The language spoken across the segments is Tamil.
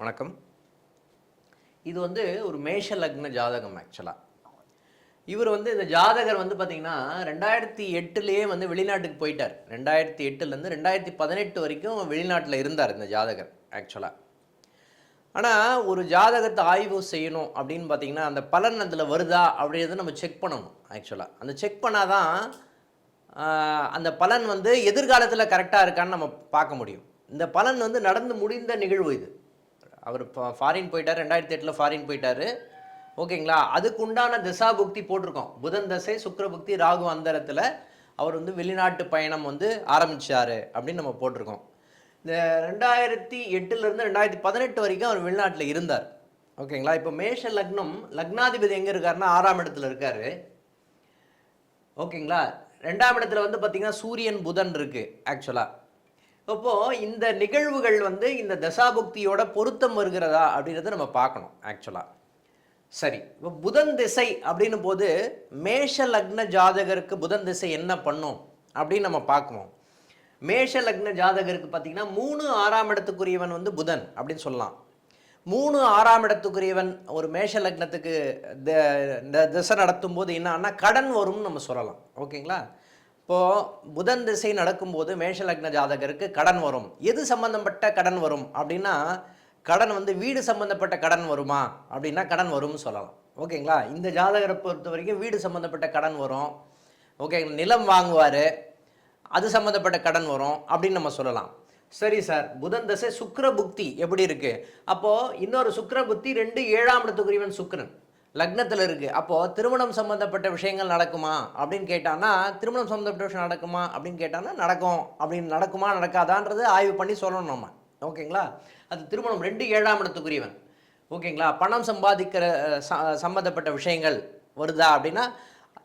வணக்கம். இது வந்து ஒரு மேஷ லக்ன ஜாதகம் ஆக்சுவலா. இவர் வந்து இந்த ஜாதகர் வந்து பார்த்தீங்கன்னா, 2008லயே வந்து வெளிநாட்டுக்கு போயிட்டார். 2008லேருந்து 2018 வரைக்கும் வெளிநாட்டில இருந்தார் இந்த ஜாதகர் ஆக்சுவலா. ஆனா, ஒரு ஜாதகத்த ஆய்வு செய்யணும் அப்படின்னு பார்த்தீங்கன்னா, அந்த பலன் அதில வருதா அப்படின்றத நம்ம செக் பண்ணணும் ஆக்சுவலா. அந்த செக் பண்ணா தான், அ அந்த பலன் வந்து எதிர்காலத்தில கரெக்ட்டா இருக்கான்னு நம்ம பார்க்க முடியும். இந்த பலன் வந்து நடந்து முடிந்த நிகழ்வு இது. அவர் ஃபாரின் போயிட்டார். 2008ல ஃபாரின் போயிட்டாரு. ஓகேங்களா? அதுக்கு உண்டான திசாபுக்தி போட்டிருக்கோம். புதன் தசை, சுக்கிர புக்தி, ராகு அந்தரத்தில அவர் வந்து வெளிநாட்டு பயணம் வந்து ஆரம்பிச்சாரு அப்படின்னு நம்ம போட்டிருக்கோம். இந்த 2008லேருந்து 2018 வரைக்கும் அவர் வெளிநாட்டில இருந்தார். ஓகேங்களா? இப்போ மேஷ லக்னம், லக்னாதிபதி எங்க இருக்காருன்னா 6ஆம் இடத்துல இருக்காரு. ஓகேங்களா? 2ஆம் இடத்துல வந்து பார்த்தீங்கன்னா சூரியன், புதன் இருக்கு ஆக்சுவலா. அப்போ இந்த நிகழ்வுகள் வந்து இந்த தசாபுக்தியோட பொருத்தம் வருகிறதா அப்படின்றத நம்ம பார்க்கணும் ஆக்சுவலா. சரி, இப்போ புதன் திசை அப்படின்னும் போது மேஷ லக்ன ஜாதகருக்கு புதன் திசை என்ன பண்ணும் அப்படின்னு நம்ம பார்க்கணும். மேஷ லக்ன ஜாதகருக்கு பார்த்தீங்கன்னா 3 6ஆம் இடத்துக்குரியவன் வந்து புதன் அப்படின்னு சொல்லலாம். 3 6ஆம் இடத்துக்குரியவன் ஒரு மேஷ லக்னத்துக்கு திசை நடத்தும் போது என்னன்னா கடன் வரும்னு நம்ம சொல்லலாம். ஓகேங்களா? இப்போது புதன் திசை நடக்கும்போது மேஷ லக்ன ஜாதகருக்கு கடன் வரும். எது சம்பந்தப்பட்ட கடன் வரும் அப்படின்னா, கடன் வந்து வீடு சம்பந்தப்பட்ட கடன் வருமா அப்படின்னா கடன் வரும்னு சொல்லலாம். ஓகேங்களா? இந்த ஜாதகரை பொறுத்த வரைக்கும் வீடு சம்பந்தப்பட்ட கடன் வரும். ஓகே, நிலம் வாங்குவார், அது சம்பந்தப்பட்ட கடன் வரும் அப்படின்னு நம்ம சொல்லலாம். சரி சார், புதன் தசை சுக்கிர புக்தி எப்படி இருக்கு? அப்போது இன்னொரு சுக்கிர புக்தி 2 7ஆம் இடத்துக்குரியவன் சுக்கிரன் லக்னத்தில் இருக்குது. அப்போது திருமணம் சம்மந்தப்பட்ட விஷயங்கள் நடக்குமா அப்படின்னு கேட்டான்னா, திருமணம் சம்மந்தப்பட்ட விஷயம் நடக்குமா அப்படின்னு கேட்டான்னா நடக்கும். அப்படின்னு நடக்குமா நடக்காதான்றது ஆய்வு பண்ணி சொல்லணும் நம்ம. ஓகேங்களா? அது திருமணம் 2 7ஆம் இடத்துக்குரியவன். ஓகேங்களா? பணம் சம்பாதிக்கிற சம்மந்தப்பட்ட விஷயங்கள் வருதா அப்படின்னா,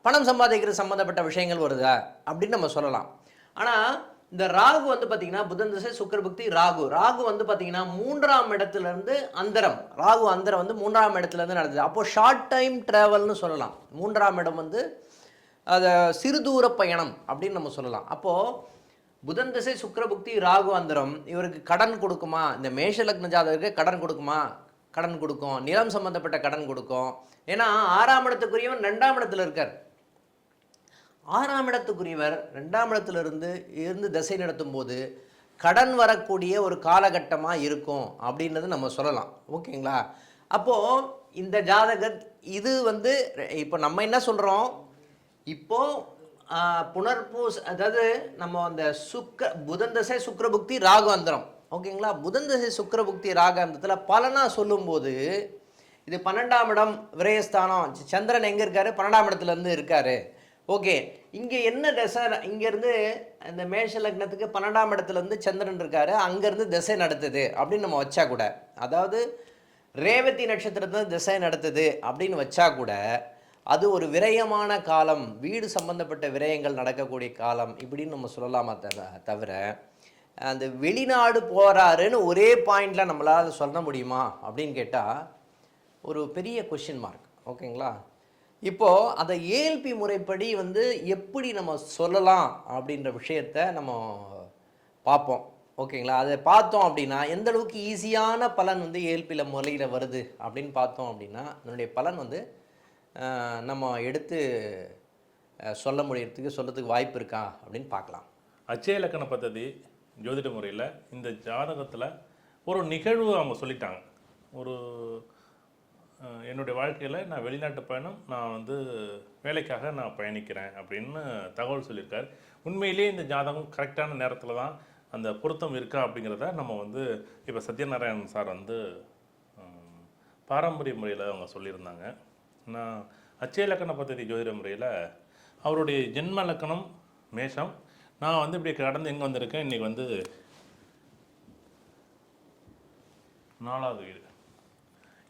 பணம் சம்பாதிக்கிற சம்மந்தப்பட்ட விஷயங்கள் வருதா அப்படின்னு நம்ம சொல்லலாம். ஆனால் இந்த ராகு வந்து பார்த்தீங்கன்னா புதன் திசை சுக்கிர புக்தி ராகு வந்து பார்த்தீங்கன்னா 3ஆம் இடத்துலேருந்து அந்தரம், ராகு அந்தரம் வந்து 3ஆம் இடத்துலேருந்து நடந்தது. அப்போது ஷார்ட் டைம் ட்ராவல்னு சொல்லலாம். 3ஆம் இடம் வந்து அதை சிறுதூர பயணம் அப்படின்னு நம்ம சொல்லலாம். அப்போது புதன் திசை சுக்கிர புக்தி ராகு அந்தரம் இவருக்கு கடன் கொடுக்குமா? இந்த மேஷ லக்ன ஜாதகருக்கு கடன் கொடுக்குமா? கடன் கொடுக்கும். நிலம் சம்பந்தப்பட்ட கடன் கொடுக்கும். ஏன்னா 6ஆம் இடத்துக்குரியவன் 2ஆம் இடத்துல இருக்கார். 6ஆம் இடத்துக்குரியவர் 2ஆம் இடத்துல இருந்து திசை நடத்தும் போது கடன் வரக்கூடிய ஒரு காலகட்டமாக இருக்கும் அப்படின்றது நம்ம சொல்லலாம். ஓகேங்களா? அப்போது இந்த ஜாதகர் இது வந்து இப்போ நம்ம என்ன சொல்கிறோம், இப்போது புனர்பூஸ், அதாவது நம்ம அந்த புதன் தசை சுக்கிர புக்தி ராகு அந்தரம். ஓகேங்களா? புதன் தசை சுக்கிர புக்தி ராகு அந்தரத்தில் பலனாக சொல்லும்போது இது 12ஆம் இடம் விரயஸ்தானம், சந்திரன் எங்கே இருக்காரு? 12ஆம் இடத்துலேருந்து இருக்காரு. ஓகே, இங்கே என்ன திசை? இங்கேருந்து இந்த மேஷ லக்னத்துக்கு 12ஆம் இடத்துலேருந்து சந்திரன் இருக்காரு, அங்கேருந்து திசை நடத்துது அப்படின்னு நம்ம வச்சா கூட, அதாவது ரேவதி நட்சத்திரத்தில் திசை நடத்துது அப்படின்னு வச்சா கூட, அது ஒரு விரயமான காலம், வீடு சம்பந்தப்பட்ட விரயங்கள் நடக்கக்கூடிய காலம் இப்படின்னு நம்ம சொல்லலாமா தவிர, அந்த வெளிநாடு போகிறாருன்னு ஒரே பாயிண்டில் நம்மளால் சொல்ல முடியுமா அப்படின்னு கேட்டால் ஒரு பெரிய கொஷின் மார்க். ஓகேங்களா? இப்போது அதை ஏஎல்பி முறைப்படி வந்து எப்படி நம்ம சொல்லலாம் அப்படின்ற விஷயத்த நம்ம பார்ப்போம். ஓகேங்களா? அதை பார்த்தோம் அப்படின்னா எந்த அளவுக்கு ஈஸியான பலன் வந்து ஏஎல்பியில் முறையில் வருது அப்படின்னு பார்த்தோம் அப்படின்னா, அதனுடைய பலன் வந்து நம்ம எடுத்து சொல்கிறதுக்கு வாய்ப்பு இருக்கா அப்படின்னு பார்க்கலாம். அச்சய இலக்கண பദ്ധதி ஜோதிட முறையில் இந்த ஜாதகத்தில் ஒரு நிகழ்வு அவங்க சொல்லிட்டாங்க. என்னுடைய வாழ்க்கையில் நான் வெளிநாட்டு பயணம், நான் வந்து வேலைக்காக நான் பயணிக்கிறேன் அப்படின்னு தகவல் சொல்லியிருக்கார். உண்மையிலேயே இந்த ஜாதகம் கரெக்டான நேரத்தில் தான் அந்த பொருத்தம் இருக்கா அப்படிங்கிறத நம்ம வந்து இப்போ சத்யநாராயணன் சார் வந்து பாரம்பரிய முறையில் அவங்க சொல்லியிருந்தாங்க. நான் அச்சய இலக்கண பദ്ധதி ஜோதிட முறையில் அவருடைய ஜென்ம இலக்கணம் மேஷம், நான் வந்து இப்படி கடந்து எங்கே வந்திருக்கேன், இன்றைக்கி வந்து 4வது வீடு.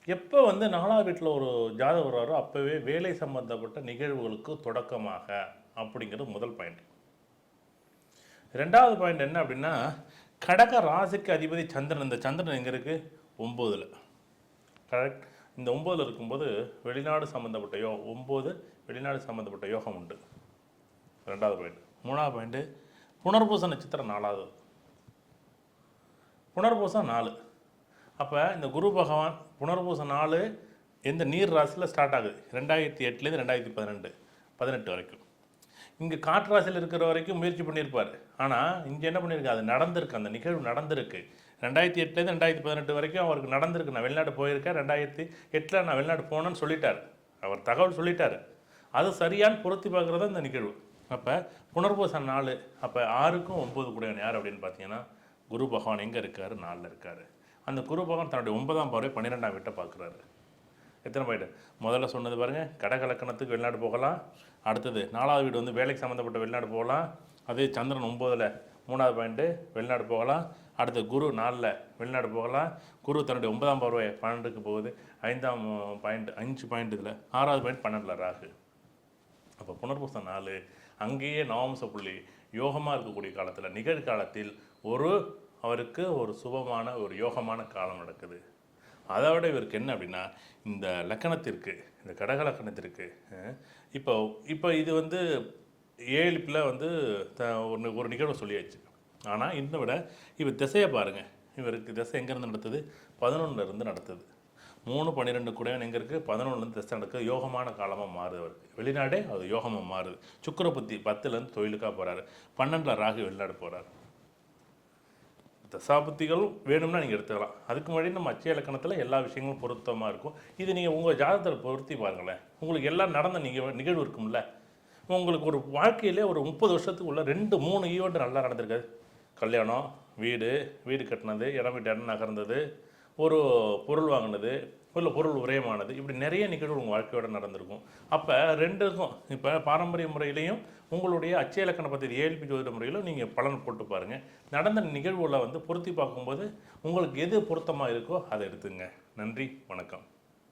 எப்போ வந்து 4வது வீட்டில் ஒரு ஜாதகம் வருவாரோ அப்போவே வேலை சம்பந்தப்பட்ட நிகழ்வுகளுக்கு தொடக்கமாக அப்படிங்கிறது முதல் பாயிண்ட். 2வது பாயிண்ட் என்ன அப்படின்னா, கடக ராசிக்கு அதிபதி சந்திரன். இந்த சந்திரன் எங்கே இருக்குது? 9ல். கரெக்ட். இந்த 9ல் இருக்கும்போது வெளிநாடு சம்மந்தப்பட்ட 9 வெளிநாடு சம்மந்தப்பட்ட யோகம் உண்டு. 2வது பாயிண்ட். 3வது பாயிண்ட்டு புனர்பூச நட்சத்திரம் 4வது. புனர்பூசம் 4. அப்போ இந்த குரு பகவான் புனர்பூச 4 எந்த நீர் ராசியில் ஸ்டார்ட் ஆகுது 2008லேருந்து 2018 வரைக்கும். இங்கே காற்று ராசியில் இருக்கிற வரைக்கும் முயற்சி பண்ணியிருப்பார். ஆனால் இங்கே என்ன பண்ணியிருக்கு, அது நடந்திருக்கு, அந்த நிகழ்வு நடந்திருக்கு. 2008லேருந்து 2018 வரைக்கும் அவருக்கு நடந்திருக்கு. நான் வெளிநாடு போயிருக்கேன், 2008 நான் வெளிநாடு போனேன்னு சொல்லிட்டார், அவர் தகவல் சொல்லிட்டார். அது சரியான பொருத்தி பார்க்குறது இந்த நிகழ்வு. அப்போ புனர்பூசம் 4, அப்போ 6க்கும் 9 கூடியவன் யார் அப்படின்னு பார்த்தீங்கன்னா குரு பகவான் எங்கே இருக்கார், 4 இருக்கார். அந்த குரு பகவான் தன்னுடைய 9ஆம் பார்வை 12ஆம் வீட்டை பார்க்குறாரு. எத்தனை பாயிண்ட் முதல்ல சொன்னது பாருங்கள், கடக லக்கணத்துக்கு வெளிநாடு போகலாம். அடுத்தது 4வது வீடு வந்து வேலைக்கு சம்மந்தப்பட்ட வெளிநாடு போகலாம். அதே சந்திரன் 9ல் 3வது பாயிண்ட்டு வெளிநாடு போகலாம். அடுத்து குரு 4ல் வெளிநாடு போகலாம். குரு தன்னுடைய 9ஆம் பார்வை 12க்கு போகுது. 5ஆம் பாயிண்ட் 5 பாயிண்ட் இதில் 6வது பாயிண்ட் 12ல் ராகு. அப்போ புனர்பூசம் 4 அங்கேயே நவம்ச புள்ளி யோகமாக இருக்கக்கூடிய காலத்தில், நிகழ்காலத்தில் அவருக்கு ஒரு சுபமான ஒரு யோகமான காலம் நடக்குது. அதை விட இவருக்கு என்ன அப்படின்னா, இந்த லக்கணத்திற்கு, இந்த கடக லக்கணத்திற்கு இப்போ இது வந்து 7 வந்து ஒரு நிகழ்வு சொல்லியாச்சு. ஆனால் இன்னை விட இவர் திசையை பாருங்கள். இவருக்கு திசை எங்கேருந்து நடத்துது, 11லேருந்து நடத்துது. 3-12 கூட எங்கே இருக்குது, 11லேருந்து திசை நடக்குது. யோகமான காலமாக மாறுது அவருக்கு. வெளிநாடே அது யோகமாக மாறுது. சுக்கிர புத்தி 10லேருந்து தொழிலுக்காக போகிறாரு. 12ல் ராகு வெளிநாடு போகிறாரு. தசாபுத்திகளும் வேணும்னா நீங்கள் எடுத்துக்கலாம். அதுக்கு முன்னாடி நம்ம அச்சய இலக்கணத்தில் எல்லா விஷயங்களும் பொருத்தமாக இருக்கும். இது நீங்கள் உங்கள் ஜாதகத்தில் பொருத்தி பாருங்களேன். உங்களுக்கு எல்லாம் நடந்த நிகழ்வு இருக்கும்ல. உங்களுக்கு ஒரு வாழ்க்கையிலே ஒரு 30 வருஷத்துக்குள்ள 2-3 ஈவெண்ட் நல்லா நடந்திருக்காது. கல்யாணம், வீடு கட்டினது, இடம் விட்டு இடம் நகர்ந்தது, ஒரு பொருள் வாங்கினது, இல்லை பொருள் விரயமானது, இப்படி நிறைய நிகழ்வு உங்கள் வாழ்க்கையோட நடந்திருக்கும். அப்போ ரெண்டுக்கும் இப்போ பாரம்பரிய முறையிலையும் உங்களுடைய அச்சய இலக்கண பற்றி ஏஎல்பி ஜோதிட முறையிலும் நீங்கள் பலன் போட்டு பாருங்கள். நடந்த நிகழ்வுகளை வந்து பொருத்தி பார்க்கும்போது உங்களுக்கு எது பொருத்தமாக இருக்கோ அதை எடுத்துங்க. நன்றி, வணக்கம்.